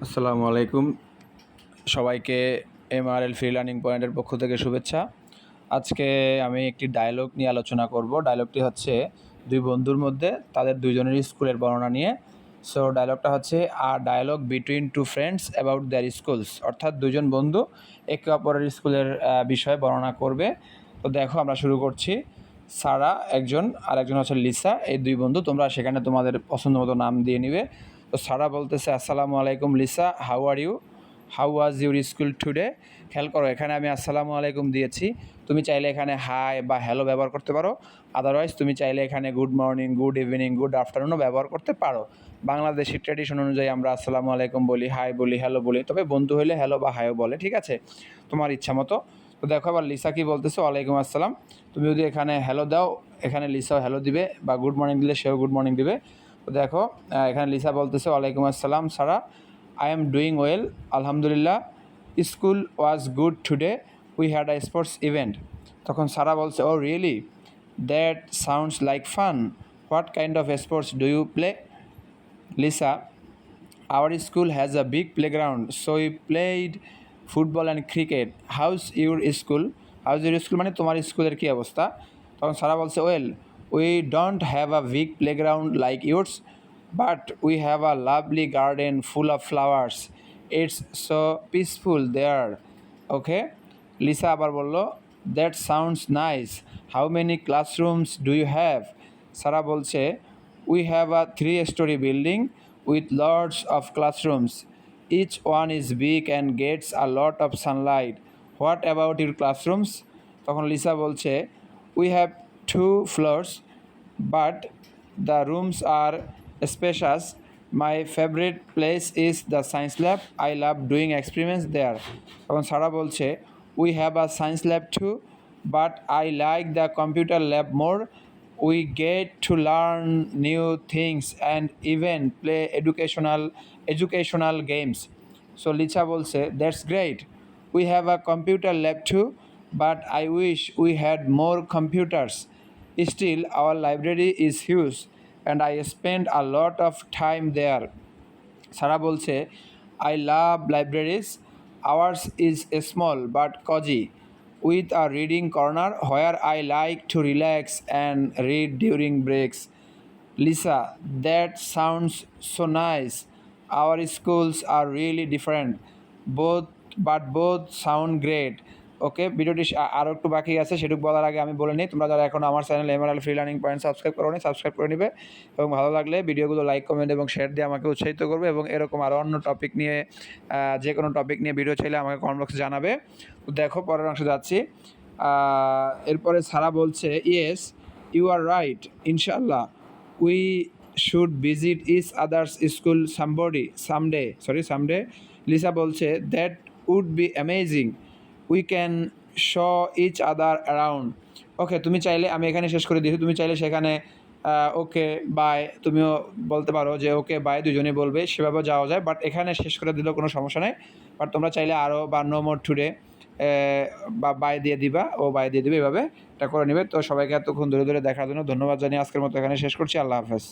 আসসালামু আলাইকুম সবাইকে এমআরএল ফ্রি লার্নিং পয়েন্টের পক্ষ থেকে শুভেচ্ছা। আজকে আমি একটি ডায়লগ নিয়ে আলোচনা করব। ডায়লগটি হচ্ছে দুই বন্ধুর মধ্যে তাদের দুইজনেরই স্কুলের বর্ণনা নিয়ে। সো ডায়লগটা হচ্ছে dialogue between two friends about their schools, অর্থাৎ দুজন বন্ধু একে অপরের স্কুলের বিষয়ে বর্ণনা করবে। তো দেখো আমরা শুরু করছি। সারা একজন আর একজন হচ্ছে লিসা, এই দুই বন্ধু। তোমরা সেখানে তোমাদের পছন্দ মতো নাম দিয়ে নিবে। তো সারা বলতেছে, আসসালামু আলাইকুম Lisa, how are you, how was your school today. খেয়াল করো, এখানে আমি আসসালামু আলাইকুম দিয়েছি। তুমি চাইলে এখানে হাই বা হ্যালো ব্যবহার করতে পারো। আদারওয়াইজ তুমি চাইলে এখানে good morning, good evening, good আফটারনুনও ব্যবহার করতে পারো। বাংলাদেশি ট্র্যাডিশন অনুযায়ী আমরা আসসালামু আলাইকুম বলি, হাই বলি, হ্যালো বলি, তবে বন্ধু হলে হ্যালো বা হাইও বলে, ঠিক আছে, তোমার ইচ্ছা মতো। তো দেখো আবার লিসা কি বলতেছে, ওয়ালাইকুম আসসালাম। তুমি যদি এখানে হ্যালো দাও, এখানে লিসাও হ্যালো দিবে, বা গুড মর্নিং দিলে সেও গুড মর্নিং দিবে। তো দেখো এখানে লিসা বলতেছে, ওয়ালাইকুম আসসালাম সারা, I am doing well, Alhamdulillah. School was good today. We had a sports event. তখন সারা বলছে, oh really? That sounds like fun. What kind of sports do you play? Lisa, our school has a big playground, so we played football and cricket. How's your school? How's your school মানে তোমার স্কুলের কি অবস্থা? তখন সারা বলছে, well, we don't have a big playground like yours, but we have a lovely garden full of flowers. It's so peaceful there. Okay? Lisa আবার বলল, that sounds nice. How many classrooms do you have? সারা বলছে, we have a 3-story building with lots of classrooms. Each one is big and gets a lot of sunlight. What about your classrooms? তখন Lisa বলছে, we have 2 floors, but the rooms are spacious. My favorite place is the science lab. I love doing experiments there. তখন সারা বলছে, we have a science lab too, but I like the computer lab more. We get to learn new things and even play educational games. So লিচা বলছে, that's great. We have a computer lab too, but I wish we had more computers. Still, our library is huge and I spend a lot of time there. সারা বলছে, I love libraries. Ours is small but cozy, with a reading corner where I like to relax and read during breaks. Lisa, that sounds so nice. Our schools are really different, both sound great. ওকে, ভিডিওটি আরও একটু বাকি আছে, সেটুকু বলার আগে আমি বলে নিই, তোমরা যারা এখন আমার channel MRL free learning point subscribe করো নি, সাবস্ক্রাইব করে নিবে, এবং ভালো লাগলে ভিডিওগুলো লাইক, কমেন্ট এবং শেয়ার দিয়ে আমাকে উৎসাহিত করবে। এবং এরকম আরও অন্য টপিক নিয়ে, যে কোনো টপিক নিয়ে ভিডিও চাইলে আমাকে কমেন্ট বক্সে জানাবে। তো দেখো পরের অংশে যাচ্ছি। এরপরে সারা বলছে, ইয়েস ইউ আর রাইট, ইনশাআল্লাহ we should visit each other's school someday. Lisa বলছে, that would be amazing, we can show each other around. Okay, তুমি চাইলে, আমি এখানে শেষ করে দিয়েছি, তুমি চাইলে সেখানে ওকে বাই তুমিও বলতে পারো, যে ওকে বাই দুজনেই বলবে, সেভাবেও যাওয়া যায়, বাট এখানে শেষ করে দিলেও কোনো সমস্যা নেই। বাট তোমরা চাইলে আরও বা নো মোর টুডে বা বাই দিয়ে দিবা, ও বাই দিয়ে দিবে, এভাবে এটা করে নেবে। তো সবাইকে এতক্ষণ ধরে দেখার জন্য ধন্যবাদ জানিয়ে আজকের মতো এখানে শেষ করছি। আল্লাহ হাফেজ।